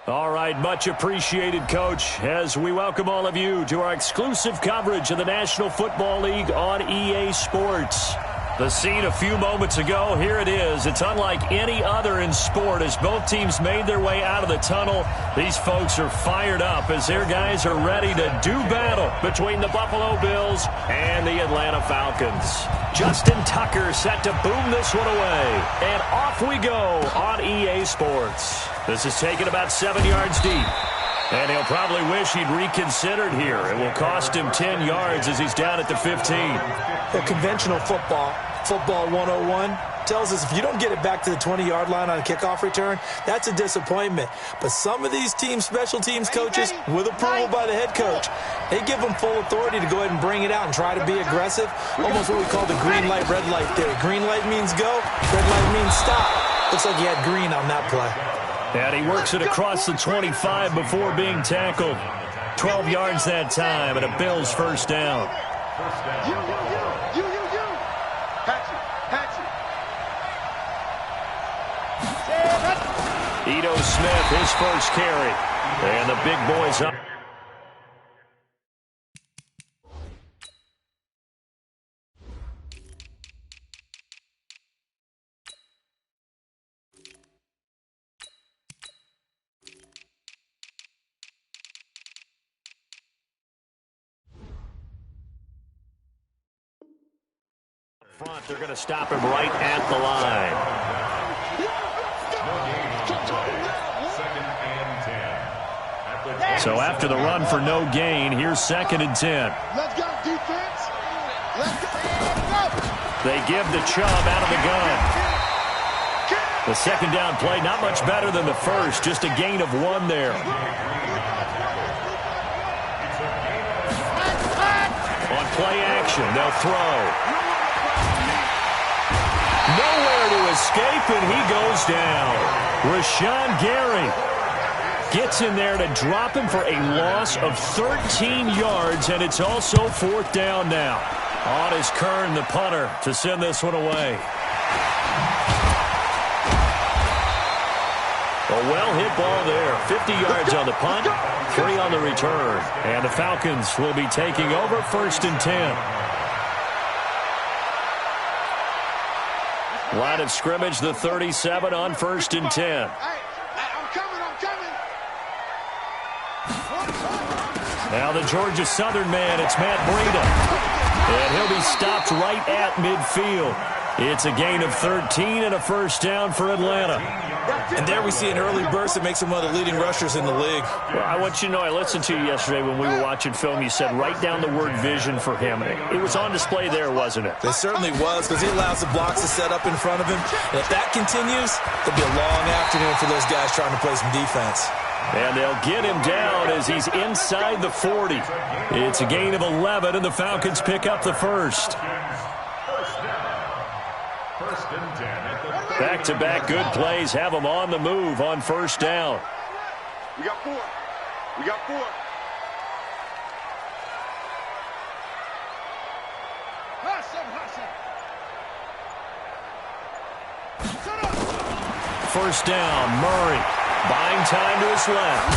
All right, much appreciated, Coach, as we welcome all of you to our exclusive coverage of the National Football League on EA Sports. The scene a few moments ago, here it is. It's unlike any other in sport as both teams made their way out of the tunnel. These folks are fired up as their guys are ready to do battle between the Buffalo Bills and the Atlanta Falcons. Justin Tucker set to boom this one away. And off we go on EA Sports. This is taken about 7 yards deep. And he'll probably wish he'd reconsidered here. It will cost him 10 yards as he's down at the 15. Well, conventional football 101, tells us if you don't get it back to the 20-yard line on a kickoff return, that's a disappointment. But some of these special teams coaches, with approval by the head coach, they give them full authority to go ahead and bring it out and try to be aggressive. Almost what we call the green light, red light theory. Green light means go, red light means stop. Looks like he had green on that play. And he works it across the 25 before being tackled. 12 yards that time, and a Bills first down. Ito Smith, his first carry. And the big boys up. Front, they're going to stop him right at the line. So after the run for no gain, here's 2nd and 10. Let's go, defense. Let's go. They give the Chubb out of the gun. The second down play, not much better than the first, just a gain of 1 there. On play action, they'll throw. Nowhere to escape, and he goes down. Rashawn Gary gets in there to drop him for a loss of 13 yards, and it's also 4th down now. On is Kern, the punter, to send this one away. A well-hit ball there. 50 yards on the punt, 3 on the return. And the Falcons will be taking over 1st and 10. Line of scrimmage, the 37 on 1st and 10. Now the Georgia Southern man, it's Matt Breida. And he'll be stopped right at midfield. It's a gain of 13 and a first down for Atlanta. And there we see an early burst that makes him one of the leading rushers in the league. Well, I want you to know, I listened to you yesterday when we were watching film. You said write down the word vision for him. It was on display there, wasn't it? It certainly was, because he allows the blocks to set up in front of him. And if that continues, it'll be a long afternoon for those guys trying to play some defense. And they'll get him down as he's inside the 40. It's a gain of 11, and the Falcons pick up the first. Back-to-back good plays have them on the move on 1st down. We got 4. We got 4. First down, Murray. Buying time to his left.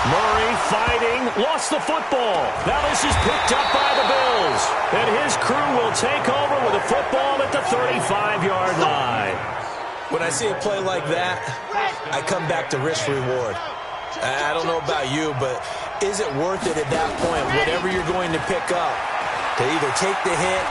Murray fighting, lost the football. Now this is picked up by the Bills. And his crew will take over with a football at the 35-yard line. When I see a play like that, I come back to risk-reward. I don't know about you, but is it worth it at that point, whatever you're going to pick up, to either take the hit,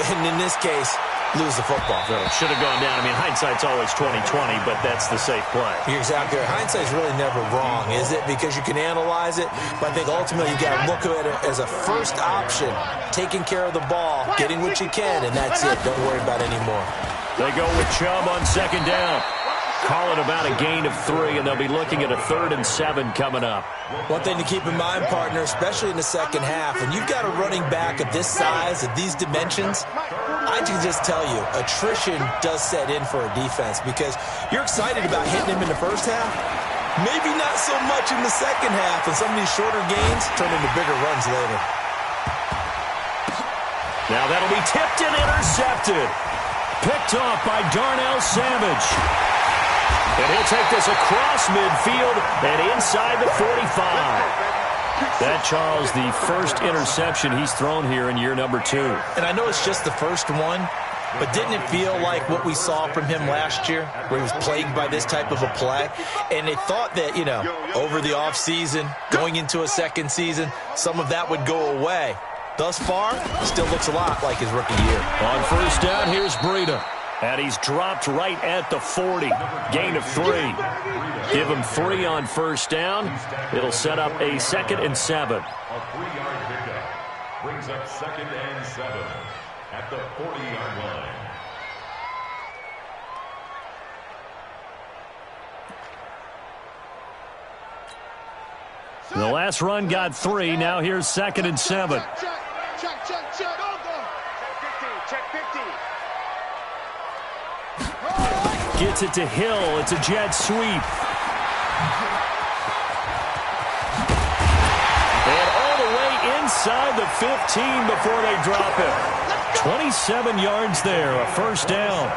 and in this case, lose the football? So it should have gone down. I mean, hindsight's always 20/20, but that's the safe play. You're exactly right. Hindsight's really never wrong, is it? Because you can analyze it, but I think ultimately you got to look at it as a first option, taking care of the ball, getting what you can, and that's it. Don't worry about it anymore. They go with Chubb on 2nd down. Call it about a gain of 3, and they'll be looking at a 3rd and 7 coming up. One thing to keep in mind, partner, especially in the second half, when you've got a running back of this size, of these dimensions, I can just tell you, attrition does set in for a defense because you're excited about hitting him in the first half. Maybe not so much in the second half, and some of these shorter gains turn into bigger runs later. Now that'll be tipped and intercepted. Picked off by Darnell Savage. And he'll take this across midfield and inside the 45. That, Charles, the first interception he's thrown here in year number 2. And I know it's just the first one, but didn't it feel like what we saw from him last year, where he was plagued by this type of a play? And they thought that, you know, over the offseason, going into a second season, some of that would go away. Thus far, still looks a lot like his rookie year. On first down, here's Breida. And he's dropped right at the 40. Gain of 3. Give him 3 on first down. It'll set up a 2nd and 7. A 3-yard pickup brings up 2nd and 7 at the 40-yard line. The last run got 3. Now here's 2nd and 7. Check. Go. Check 50. Gets it to Hill. It's a jet sweep. And all the way inside the 15 before they drop it. 27 yards there, a first down.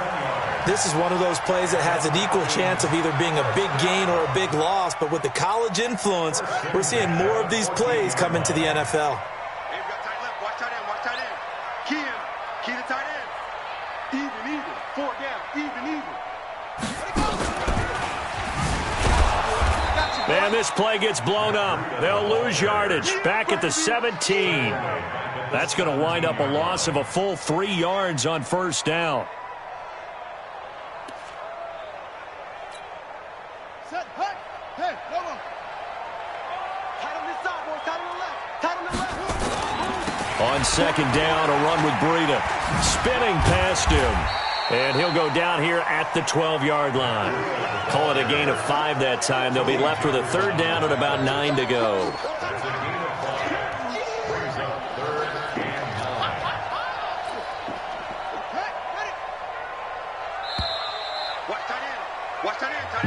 This is one of those plays that has an equal chance of either being a big gain or a big loss, but with the college influence, we're seeing more of these plays come into the NFL. Hey, we got tight left. Watch tight end. Key to tight end. Even. 4 down. Even. Man, this play gets blown up. They'll lose yardage. Back at the 17. That's going to wind up a loss of a full 3 yards on first down. Set. Hey, go on. Tight on this side, boys. Tight on the left. On second down, a run with Breida. Spinning past him. And he'll go down here at the 12-yard line. Call it a gain of 5 that time. They'll be left with a 3rd down and about 9 to go.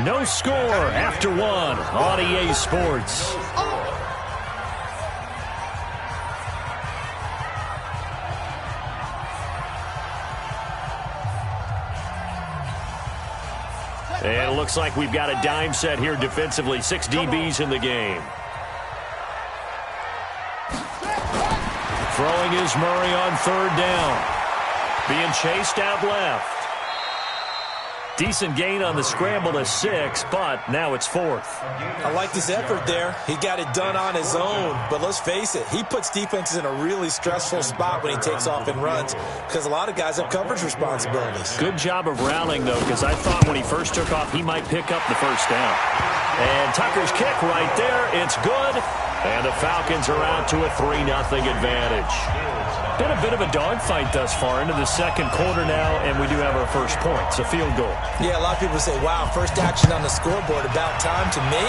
No score after 1 on EA Sports. And it looks like we've got a dime set here defensively. 6 DBs in the game. Throwing is Murray on 3rd down. Being chased out left. Decent gain on the scramble to 6, but now it's 4th. I like his effort there. He got it done on his own. But let's face it, he puts defenses in a really stressful spot when he takes off and runs because a lot of guys have coverage responsibilities. Good job of rallying, though, because I thought when he first took off, he might pick up the first down. And Tucker's kick right there. It's good. And the Falcons are out to a 3-0 advantage. Been a bit of a dogfight thus far into the second quarter now, and we do have our first point. It's a field goal. Yeah, a lot of people say, wow, first action on the scoreboard, about time. To me,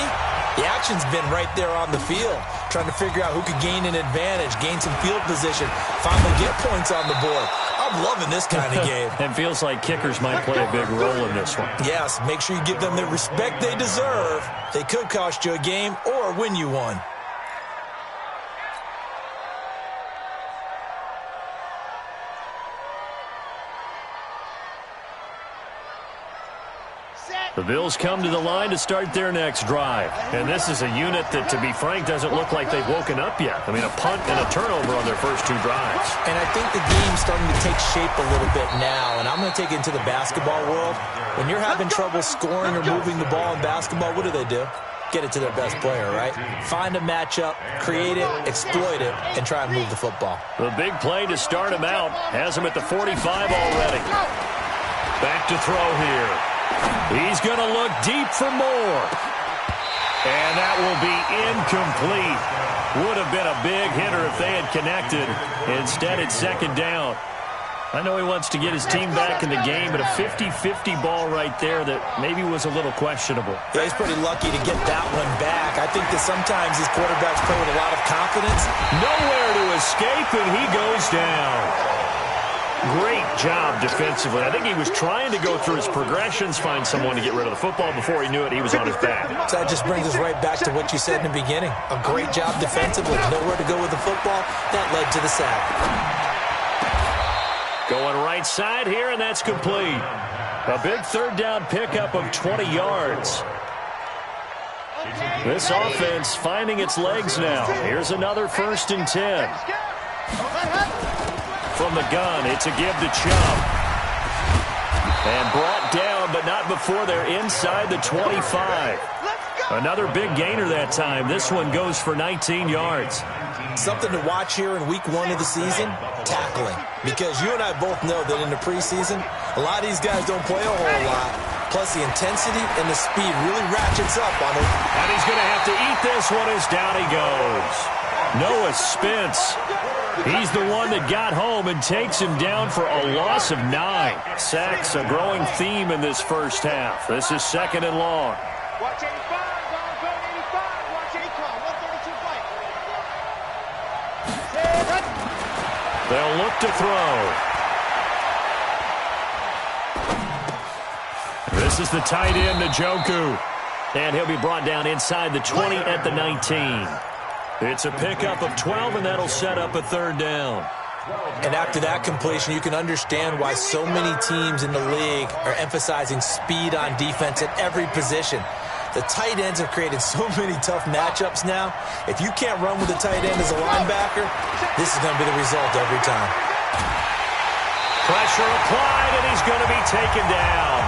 the action's been right there on the field, trying to figure out who could gain an advantage, gain some field position, finally get points on the board. I'm loving this kind of game. And feels like kickers might play a big role in this one. Yes, make sure you give them the respect they deserve. They could cost you a game or win you one. The Bills come to the line to start their next drive. And this is a unit that, to be frank, doesn't look like they've woken up yet. I mean, a punt and a turnover on their first 2 drives. And I think the game's starting to take shape a little bit now. And I'm going to take it into the basketball world. When you're having trouble scoring or moving the ball in basketball, what do? Get it to their best player, right? Find a matchup, create it, exploit it, and try and move the football. The big play to start him out has him at the 45 already. Back to throw here. He's going to look deep for more. And that will be incomplete. Would have been a big hitter if they had connected. Instead, it's second down. I know he wants to get his team back in the game, but a 50-50 ball right there that maybe was a little questionable. Yeah, he's pretty lucky to get that one back. I think that sometimes these quarterbacks play with a lot of confidence. Nowhere to escape, and he goes down. Great job defensively. I think he was trying to go through his progressions, find someone to get rid of the football. Before he knew it, he was on his back. So that just brings us right back to what you said in the beginning. A great job defensively. Nowhere to go with the football. That led to the sack. Going right side here, and that's complete. A big third down pickup of 20 yards. This offense finding its legs now. Here's another 1st and 10. From the gun, it's a give to Chubb. And brought down, but not before they're inside the 25. Another big gainer that time. This one goes for 19 yards. Something to watch here in week 1 of the season, tackling. Because you and I both know that in the preseason, a lot of these guys don't play a whole lot. Plus, the intensity and the speed really ratchets up on them. And he's going to have to eat this one as down he goes. Noah Spence. He's the one that got home and takes him down for a loss of 9. Sacks, a growing theme in this first half. This is 2nd and long. Watch 85, dog. Go 85. Watch 8-call. 132 fight. They'll look to throw. This is the tight end, Njoku. And he'll be brought down inside the 20 at the 19. It's a pickup of 12, and that'll set up a 3rd down. And after that completion, you can understand why so many teams in the league are emphasizing speed on defense at every position. The tight ends have created so many tough matchups now. If you can't run with the tight end as a linebacker, this is going to be the result every time. Pressure applied, and he's going to be taken down.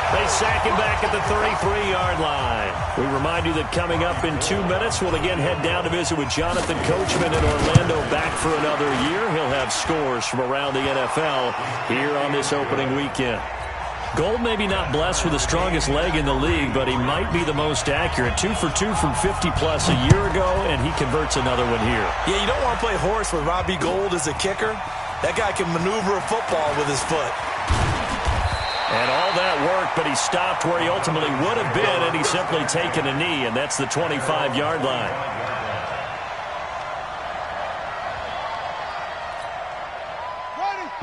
They sack him back at the 33-yard line. We remind you that coming up in 2 minutes, we'll again head down to visit with Jonathan Coachman in Orlando, back for another year. He'll have scores from around the NFL here on this opening weekend. Gold maybe not blessed with the strongest leg in the league, but he might be the most accurate. 2 for 2 from 50-plus a year ago, and he converts another one here. Yeah, you don't want to play horse with Robbie Gould as a kicker. That guy can maneuver a football with his foot. And all that work, but he stopped where he ultimately would have been, and he's simply taken a knee, and that's the 25-yard line.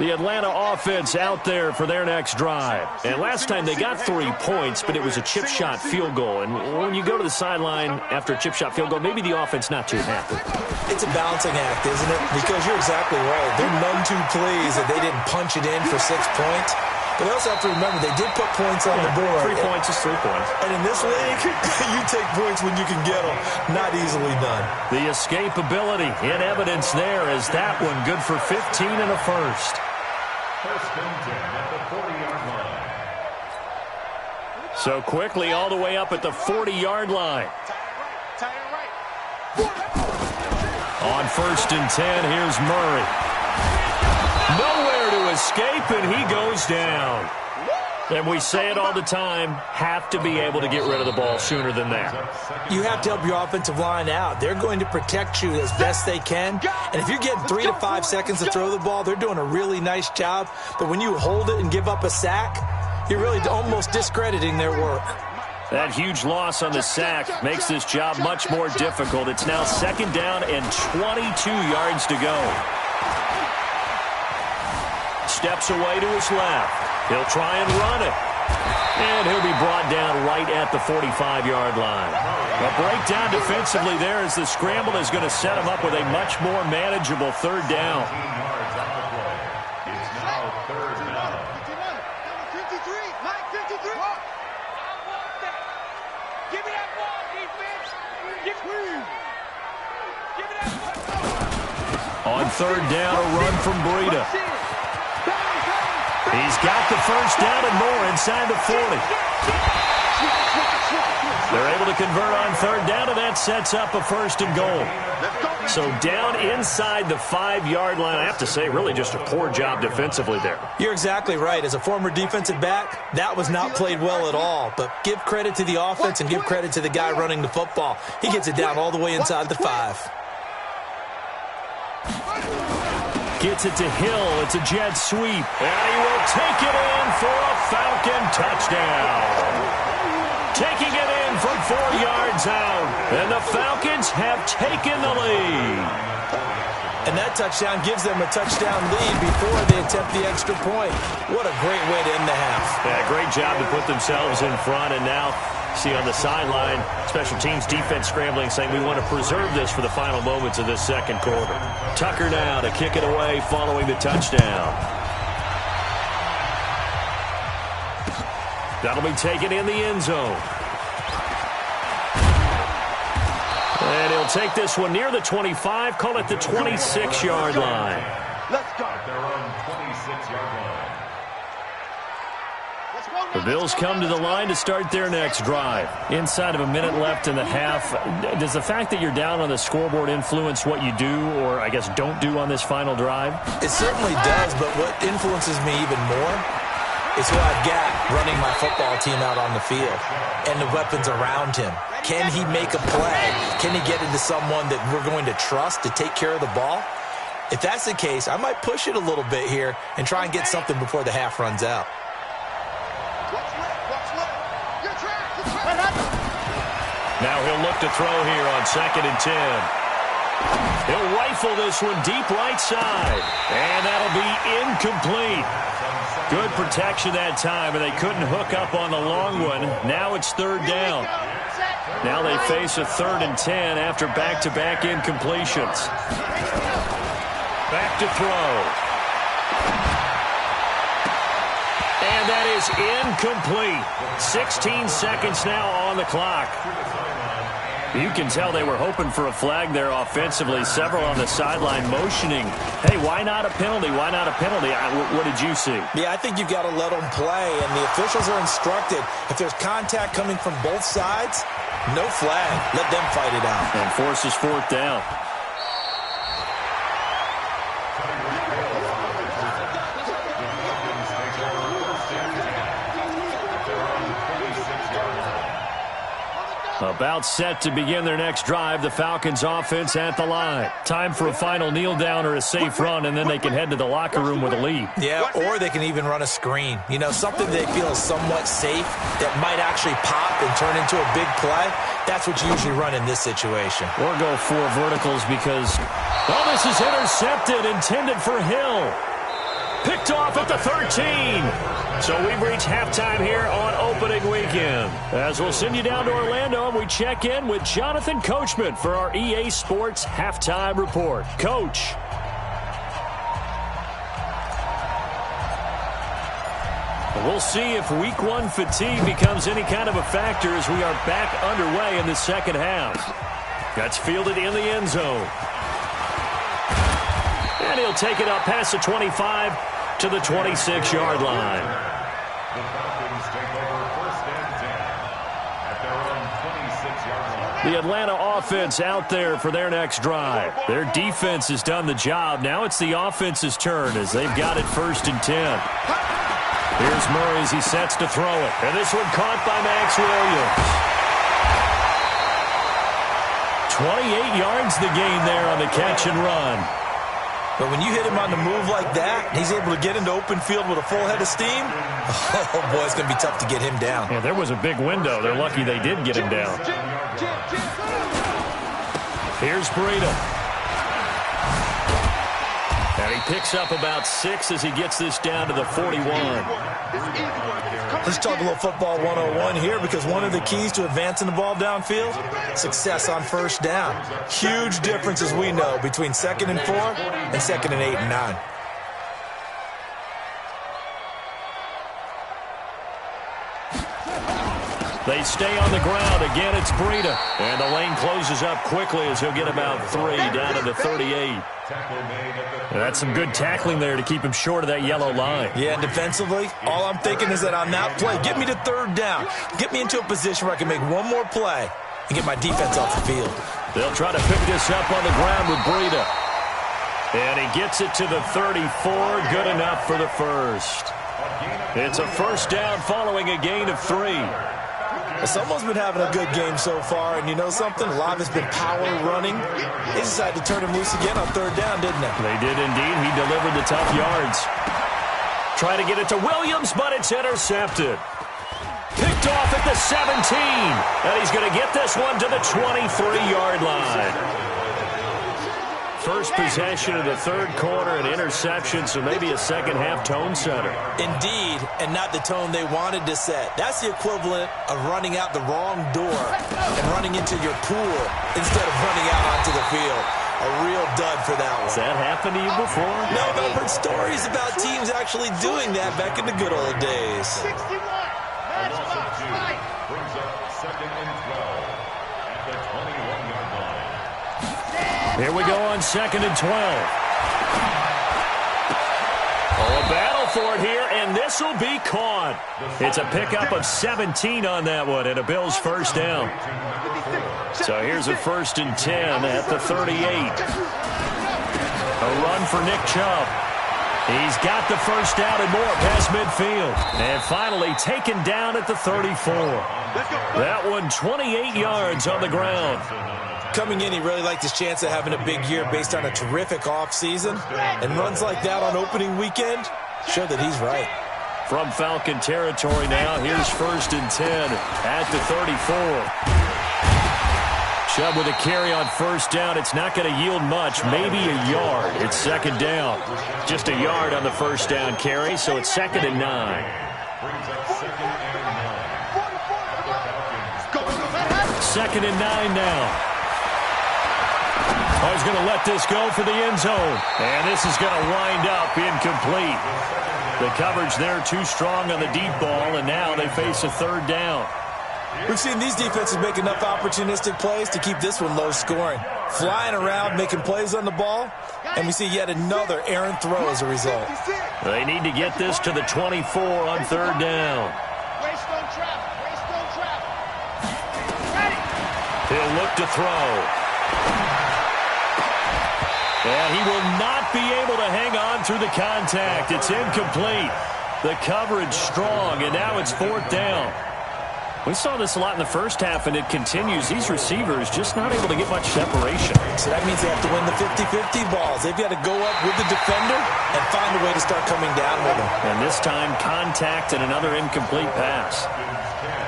The Atlanta offense out there for their next drive. And last time they got 3 points, but it was a chip shot field goal. And when you go to the sideline after a chip shot field goal, maybe the offense not too happy. It's a balancing act, isn't it? Because you're exactly right. They're none too pleased that they didn't punch it in for 6 points. But they also have to remember they did put points on the board. 3 points is 3 points. And in this league, you take points when you can get them. Not easily done. The escapability in evidence there is that one good for 15 and a first. 1st and 10 at the 40-yard line. So quickly all the way up at the 40-yard line. On 1st and 10, here's Murray. Nowhere to escape, and he goes down. And we say it all the time, have to be able to get rid of the ball sooner than that. You have to help your offensive line out. They're going to protect you as best they can. And if you're getting 3 to 5 seconds to throw the ball, they're doing a really nice job. But when you hold it and give up a sack, you're really almost discrediting their work. That huge loss on the sack makes this job much more difficult. It's now 2nd down and 22 yards to go. Steps away to his left. He'll try and run it. And he'll be brought down right at the 45-yard line. A breakdown defensively there as the scramble is going to set him up with a much more manageable 3rd down. It's now 3rd down. 53, Mike, 53. Give me that ball, defense. Give me that ball. On 3rd down, a run from Breida. He's got the 1st down and more inside the 40. They're able to convert on 3rd down, and that sets up a 1st and goal. So down inside the 5-yard line. I have to say, really just a poor job defensively there. You're exactly right. As a former defensive back, that was not played well at all. But give credit to the offense and give credit to the guy running the football. He gets it down all the way inside the 5. Gets it to Hill. It's a jet sweep. And he will take it in for a Falcon touchdown. Taking it in from 4 yards out. And the Falcons have taken the lead. And that touchdown gives them a touchdown lead before they attempt the extra point. What a great way to end the half. Yeah, great job to put themselves in front. And now, see on the sideline, special teams defense scrambling, saying we want to preserve this for the final moments of this 2nd quarter. Tucker now to kick it away following the touchdown. That'll be taken in the end zone. And he'll take this one near the 25, call it the 26-yard line. Let's go. At their own 26-yard line. Let's go now. The Bills come to the line to start their next drive. Inside of a minute left in the half, does the fact that you're down on the scoreboard influence what you do, or I guess don't do on this final drive? It certainly does, but what influences me even more is who I've got running my football team out on the field and the weapons around him. Can he make a play? Can he get into someone that we're going to trust to take care of the ball? If that's the case, I might push it a little bit here and try and get something before the half runs out. Watch left. Your track. Now he'll look to throw here on 2nd and 10. He'll rifle this one deep right side. And that'll be incomplete. Good protection that time, and they couldn't hook up on the long one. Now it's 3rd down. Now they face a 3rd and 10 after back-to-back incompletions. Back to throw. And that is incomplete. 16 seconds now on the clock. You can tell they were hoping for a flag there offensively. Several on the sideline motioning, hey, why not a penalty? Why not a penalty? What did you see? Yeah, I think you've got to let them play, and the officials are instructed. If there's contact coming from both sides, no flag. Let them fight it out. And forces 4th down. About set to begin their next drive. The Falcons offense at the line. Time for a final kneel down or a safe run, and then they can head to the locker room with a lead. Yeah, or they can even run a screen. You know, something they feel is somewhat safe that might actually pop and turn into a big play. That's what you usually run in this situation. Or go 4 verticals because, well, this is intercepted, intended for Hill. Picked off at the 13. So we've reached halftime here on opening weekend. As we'll send you down to Orlando, and we check in with Jonathan Coachman for our EA Sports Halftime Report. Coach. We'll see if week 1 fatigue becomes any kind of a factor as we are back underway in the second half. That's fielded in the end zone. And he'll take it up past the 25 to the 26-yard line. The Falcons take over 1st and 10 at their own 26-yard line. The Atlanta offense out there for their next drive. Their defense has done the job. Now it's the offense's turn as they've got it 1st and 10. Here's Murray as he sets to throw it. And this one caught by Max Williams. 28 yards the gain there on the catch and run. But when you hit him on the move like that, he's able to get into open field with a full head of steam. Oh, boy, it's going to be tough to get him down. Yeah, there was a big window. They're lucky they did get him down. Here's Breida. And he picks up about 6 as he gets this down to the 41. Let's talk a little football 101 here, because one of the keys to advancing the ball downfield, success on 1st down. Huge difference, as we know, between 2nd and 4 and 2nd and 8 and 9. They stay on the ground. Again, it's Breida. And the lane closes up quickly as he'll get about 3 down to the 38. That's some good tackling there to keep him short of that yellow line. Yeah, and defensively, all I'm thinking is that on that play, get me to 3rd down. Get me into a position where I can make one more play and get my defense off the field. They'll try to pick this up on the ground with Breida. And he gets it to the 34. Good enough for the 1st. It's a 1st down following a gain of 3. Someone's been having a good game so far, and you know something? A lot of it's been power running. They decided to turn him loose again on 3rd down, didn't they? They did indeed. He delivered the tough yards. Try to get it to Williams, but it's intercepted. Picked off at the 17. And he's going to get this one to the 23-yard line. First possession of the 3rd quarter, an interception, so maybe a second-half tone setter. Indeed, and not the tone they wanted to set. That's the equivalent of running out the wrong door and running into your pool instead of running out onto the field. A real dud for that one. Has that happened to you before? No, but I've heard stories about teams actually doing that back in the good old days. 61. A loss of 2 brings up 2nd and 12 at the 21-yard line. Here we go on 2nd and 12. Oh, a battle for it here, and this will be caught. It's a pickup of 17 on that one, and a Bills first down. So here's a 1st and 10 at the 38. A run for Nick Chubb. He's got the first down and more past midfield. And finally taken down at the 34. That one 28 yards on the ground. Coming in, he really liked his chance of having a big year based on a terrific offseason. And runs like that on opening weekend show that he's right. From Falcon territory now, here's 1st and 10 at the 34. Chubb with a carry on first down. It's not going to yield much, maybe a yard. It's 2nd down. Just a yard on the first down carry, so it's 2nd and 9. Second and 9 now. Oh, he's going to let this go for the end zone. And this is going to wind up incomplete. The coverage there too strong on the deep ball, and now they face a 3rd down. We've seen these defenses make enough opportunistic plays to keep this one low scoring. Flying around, making plays on the ball, and we see yet another errant throw as a result. They need to get this to the 24 on 3rd down. He'll look to throw. And he will not be able to hang on through the contact. It's incomplete. The coverage strong, and now it's 4th down. We saw this a lot in the first half, and it continues. These receivers just not able to get much separation. So that means they have to win the 50-50 balls. They've got to go up with the defender and find a way to start coming down with them. And this time, contact and another incomplete pass.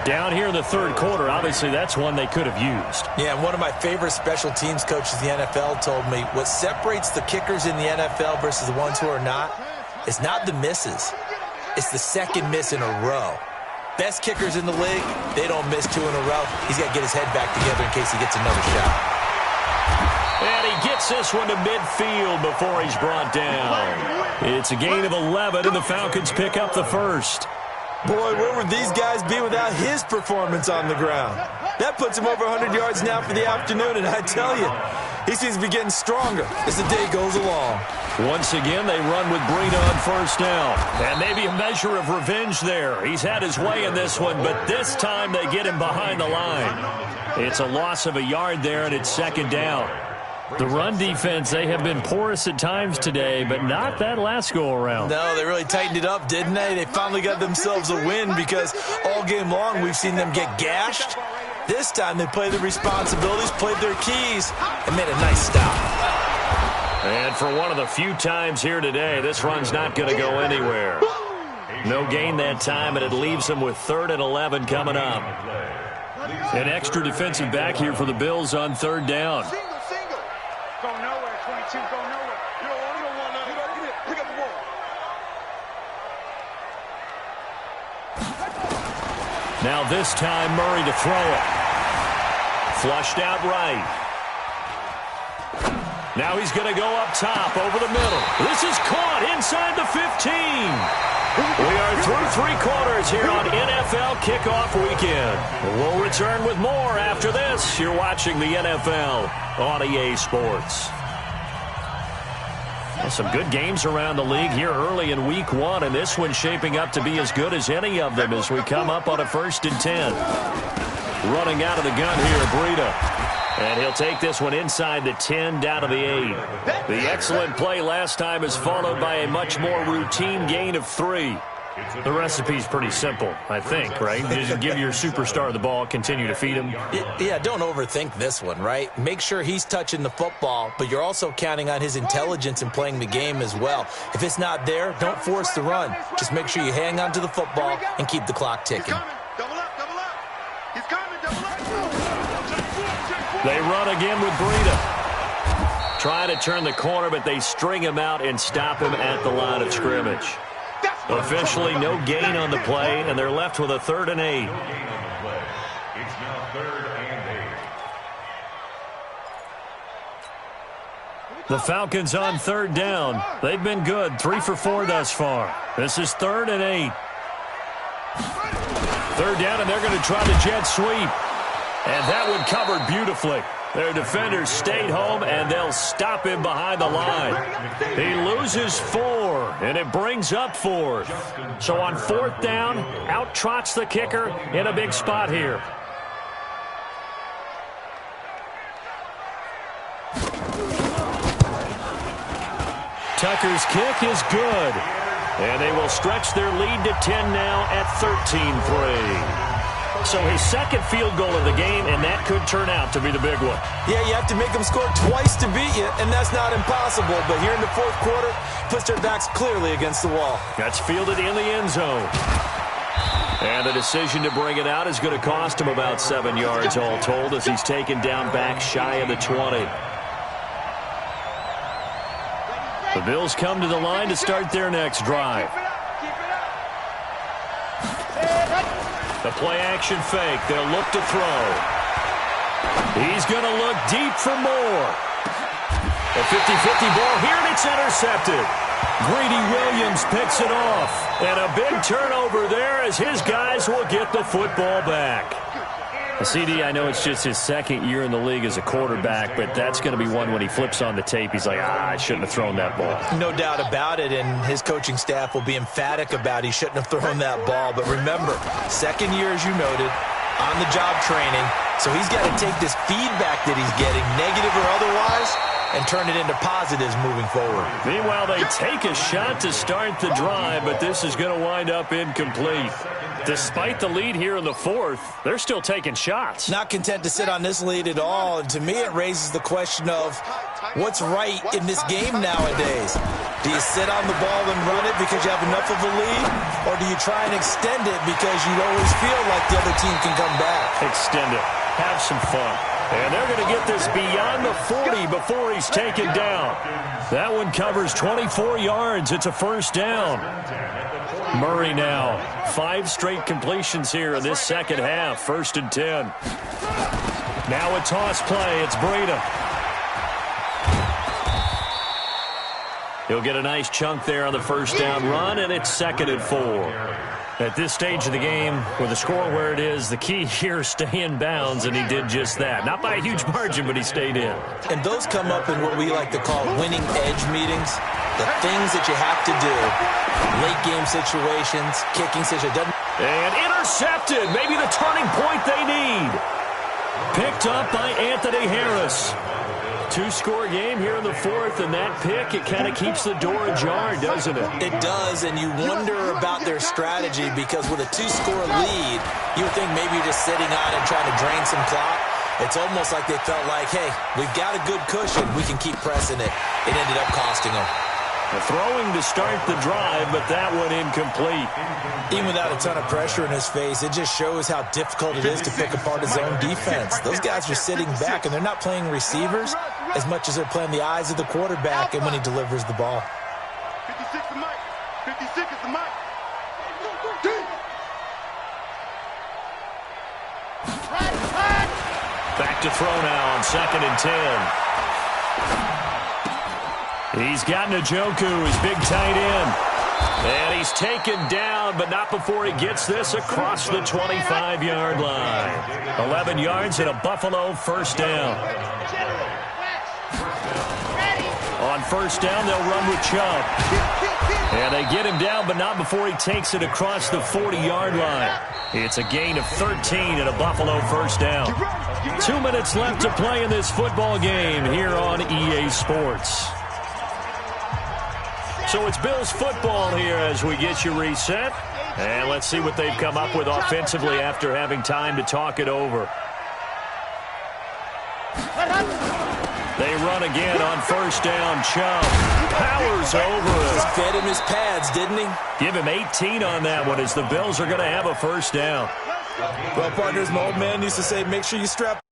Down here in the 3rd quarter, obviously that's one they could have used. Yeah, and one of my favorite special teams coaches in the NFL told me what separates the kickers in the NFL versus the ones who are not is not the misses. It's the 2nd miss in a row. Best kickers in the league, they don't miss 2 in a row. He's got to get his head back together in case he gets another shot. And he gets this one to midfield before he's brought down. It's a gain of 11, and the Falcons pick up the first. Boy, where would these guys be without his performance on the ground? That puts him over 100 yards now for the afternoon, and I tell you, he seems to be getting stronger as the day goes along. Once again, they run with Breida on first down. And maybe a measure of revenge there. He's had his way in this one, but this time they get him behind the line. It's a loss of a yard there, and it's 2nd down. The run defense, they have been porous at times today, but not that last go-around. No, they really tightened it up, didn't they? They finally got themselves a win because all game long we've seen them get gashed. This time they played their responsibilities, played their keys, and made a nice stop. And for one of the few times here today, this run's not going to go anywhere. No gain that time, and it leaves them with 3rd and 11 coming up. An extra defensive back here for the Bills on 3rd down. Go nowhere, 22, go nowhere. You don't want that. Get it. Pick up the ball. Now this time, Murray to throw it. Flushed out right. Now he's going to go up top over the middle. This is caught inside the 15. We are through 3 quarters here on NFL Kickoff Weekend. We'll return with more after this. You're watching the NFL on EA Sports. Well, some good games around the league here early in Week 1, and this one's shaping up to be as good as any of them as we come up on a 1st and 10. Running out of the gun here, Breida. And he'll take this one inside the 10 down to the 8. The excellent play last time is followed by a much more routine gain of 3. The recipe's pretty simple, I think, right? Just give your superstar the ball, continue to feed him. Yeah, don't overthink this one, right? Make sure he's touching the football, but you're also counting on his intelligence in playing the game as well. If it's not there, don't force the run. Just make sure you hang on to the football and keep the clock ticking. He's coming, double up. They run again with Breida. Try to turn the corner, but they string him out and stop him at the line of scrimmage. Officially, no gain on the play, and they're left with a 3rd and 8. It's now 3rd and 8. The Falcons on 3rd down. They've been good, 3 for 4 thus far. This is 3rd and 8. Third down, and they're going to try the jet sweep. And that one covered beautifully. Their defenders stayed home, and they'll stop him behind the line. He loses 4, and it brings up 4th. So on 4th down, out trots the kicker in a big spot here. Tucker's kick is good. And they will stretch their lead to 10 now at 13-3. So his second field goal of the game, and that could turn out to be the big one. Yeah, you have to make them score twice to beat you, and that's not impossible. But here in the fourth quarter, puts their backs clearly against the wall. That's fielded in the end zone. And the decision to bring it out is going to cost him about 7 yards all told as he's taken down back shy of the 20. The Bills come to the line to start their next drive. The play-action fake. They'll look to throw. He's going to look deep for more. A 50-50 ball here, and it's intercepted. Greedy Williams picks it off. And a big turnover there as his guys will get the football back. CD, I know it's just his second year in the league as a quarterback, but that's going to be one when he flips on the tape. He's like, I shouldn't have thrown that ball. No doubt about it, and his coaching staff will be emphatic about he shouldn't have thrown that ball. But remember, second year, as you noted, on-the-job training, so he's got to take this feedback that he's getting, negative or otherwise, and turn it into positives moving forward. Meanwhile, they take a shot to start the drive, but this is going to wind up incomplete. Despite the lead here in the fourth, they're still taking shots. Not content to sit on this lead at all. And to me, it raises the question of what's right in this game nowadays. Do you sit on the ball and run it because you have enough of a lead? Or do you try and extend it because you always feel like the other team can come back? Extend it. Have some fun. And they're going to get this beyond the 40 before he's taken down. That one covers 24 yards. It's a first down. Murray now. 5 straight completions here in this second half. 1st and 10. Now a toss play. It's Breida. He'll get a nice chunk there on the first down run, and it's 2nd and 4. At this stage of the game, with the score where it is, the key here is stay in bounds, and he did just that. Not by a huge margin, but he stayed in. And those come up in what we like to call winning edge meetings. The things that you have to do. Late game situations, kicking situations. And intercepted. Maybe the turning point they need. Picked up by Anthony Harris. 2-score game here in the fourth, and that pick, it kind of keeps the door ajar, doesn't it? It does, and you wonder about their strategy because with a 2-score lead, you would think maybe you're just sitting on it trying to drain some clock. It's almost like they felt like, hey, we've got a good cushion. We can keep pressing it. It ended up costing them. The throwing to start the drive, but that one incomplete. Even without a ton of pressure in his face, it just shows how difficult it is to pick apart his own defense. Those guys are sitting back, and they're not playing receivers as much as they're playing the eyes of the quarterback and when he delivers the ball. 56 is Mike. 56 is the Mike. Back to throw now on 2nd and 10. He's got Njoku, his big tight end. And he's taken down, but not before he gets this across the 25-yard line. 11 yards and a Buffalo first down. On first down, they'll run with Chubb. And they get him down, but not before he takes it across the 40-yard line. It's a gain of 13 and a Buffalo first down. 2 minutes left to play in this football game here on EA Sports. So it's Bills football here as we get you reset. And let's see what they've come up with offensively after having time to talk it over. They run again on first down. Chubb powers over it. Just fed him his pads, didn't he? Give him 18 on that one as the Bills are going to have a first down. Well, partners, my old man used to say, make sure you strap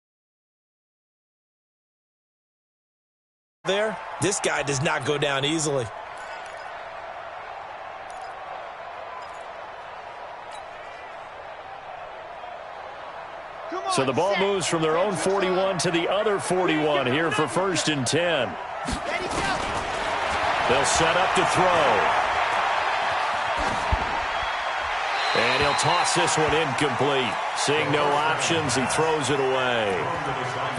there. This guy does not go down easily. So the ball moves from their own 41 to the other 41 here for 1st and 10. They'll set up to throw. And he'll toss this one incomplete. Seeing no options, he throws it away.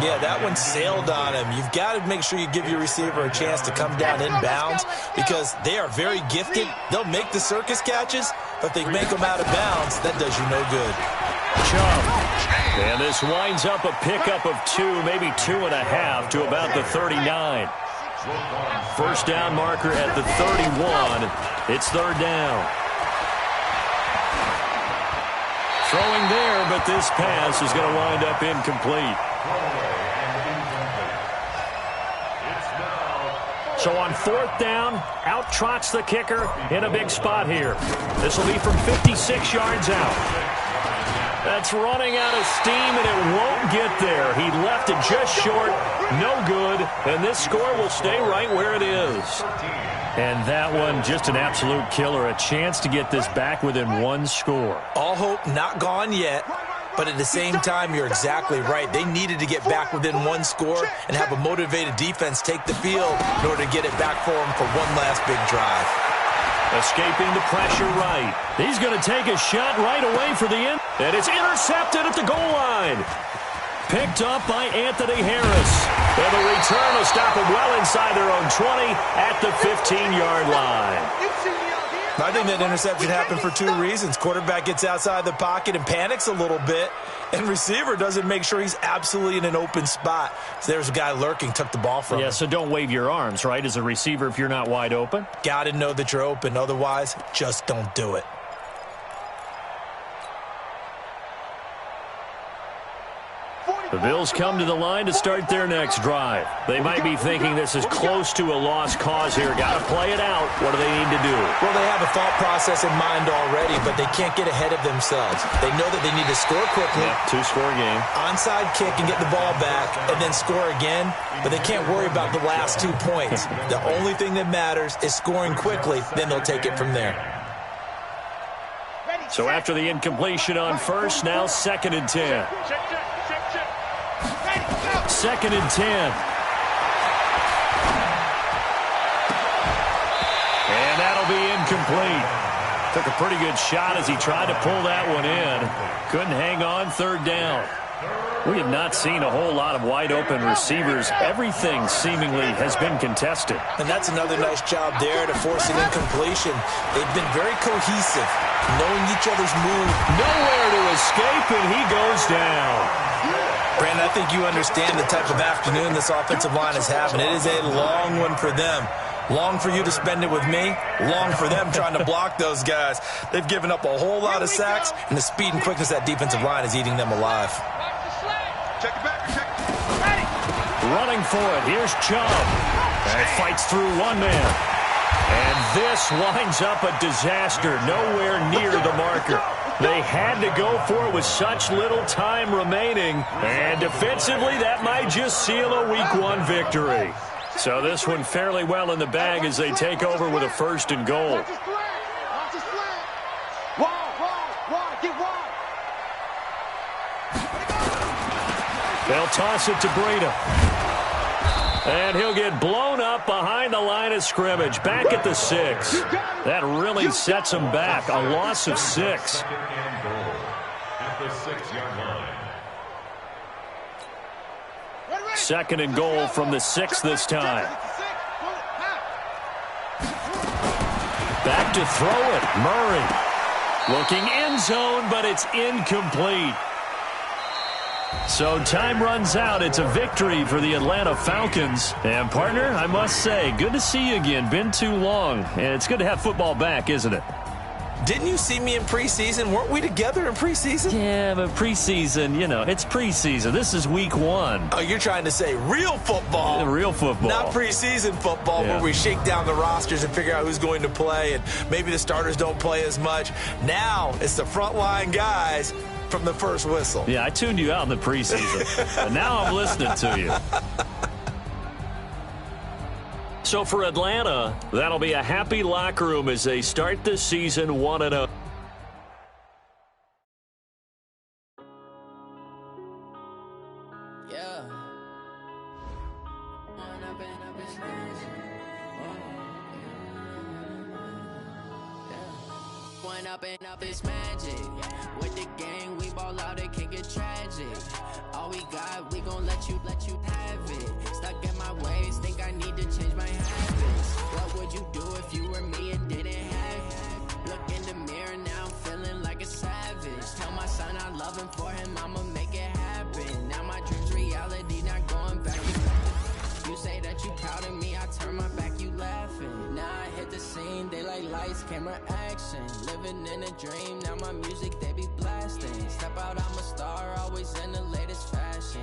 Yeah, that one sailed on him. You've got to make sure you give your receiver a chance to come down inbounds because they are very gifted. They'll make the circus catches, but if they make them out of bounds, that does you no good. Chubb. And this winds up a pickup of 2, maybe 2.5 to about the 39. First down marker at the 31. It's third down. Throwing there, but this pass is going to wind up incomplete. So on fourth down, out trots the kicker in a big spot here. This will be from 56 yards out. That's running out of steam, and it won't get there. He left it just short, no good, and this score will stay right where it is. And that one, just an absolute killer. A chance to get this back within one score. All hope not gone yet, but at the same time, you're exactly right. They needed to get back within one score and have a motivated defense take the field in order to get it back for them for one last big drive. Escaping the pressure right. He's going to take a shot right away for the end. And it's intercepted at the goal line. Picked up by Anthony Harris. And the return will stop him well inside their own 20 at the 15-yard line. I think that interception happened for 2 reasons. Quarterback gets outside the pocket and panics a little bit, and receiver doesn't make sure he's absolutely in an open spot. So there's a guy lurking, took the ball from him. Yeah, so don't wave your arms, right, as a receiver if you're not wide open? Got to know that you're open. Otherwise, just don't do it. The Bills come to the line to start their next drive. They might be thinking this is close to a lost cause here. Got to play it out. What do they need to do? Well, they have a thought process in mind already, but they can't get ahead of themselves. They know that they need to score quickly. Yeah, 2-score game. Onside kick and get the ball back and then score again, but they can't worry about the last 2 points. The only thing that matters is scoring quickly, then they'll take it from there. So after the incompletion on first, now 2nd and 10. 2nd and 10. And that'll be incomplete. Took a pretty good shot as he tried to pull that one in. Couldn't hang on, third down. We have not seen a whole lot of wide-open receivers. Everything seemingly has been contested. And that's another nice job there to force an incompletion. They've been very cohesive, knowing each other's move. Nowhere to escape, and he goes down. Brandon, I think you understand the type of afternoon this offensive line is having. It is a long one for them. Long for you to spend it with me. Long for them trying to block those guys. They've given up a whole lot of sacks, and the speed and quickness of that defensive line is eating them alive. Running for it. Here's Chubb. And fights through one man. And this winds up a disaster. Nowhere near the marker. They had to go for it with such little time remaining. And defensively, that might just seal a Week 1 victory. So this one fairly well in the bag as they take over with a 1st and goal. They'll toss it to Breida. And he'll get blown up behind the line of scrimmage. Back at the 6. That really sets him back. A loss of 6. At the 6-yard line. 2nd and goal from the 6 this time. Back to throw it. Murray. Looking end zone, but it's incomplete. So time runs out. It's a victory for the Atlanta Falcons. And, partner, I must say, good to see you again. Been too long. And it's good to have football back, isn't it? Didn't you see me in preseason? Weren't we together in preseason? Yeah, but preseason, you know, it's preseason. This is Week 1. Oh, you're trying to say real football. Real football. Not preseason football where we shake down the rosters and figure out who's going to play, and maybe the starters don't play as much. Now it's the frontline guys from the first whistle. Yeah, I tuned you out in the preseason. And now I'm listening to you. So for Atlanta, that'll be a happy locker room as they start this season 1-0. one up and up is magic. With the gang, we ball out, it can get tragic. All we got, we gon' let you have it. Stuck in my ways, think I need to change my habits. What would you do if you were me and didn't have it? Look in the mirror now, I'm feeling like a savage. Tell my son I love him, for him I'ma make it happen. Now my dream's reality, not going back. You say that you proud of me, I turn my back, you laughing. Now I hit the scene, they like lights, camera, action. Living in a dream, now my music they be blasting. Step out, I'm a star, always in the latest fashion.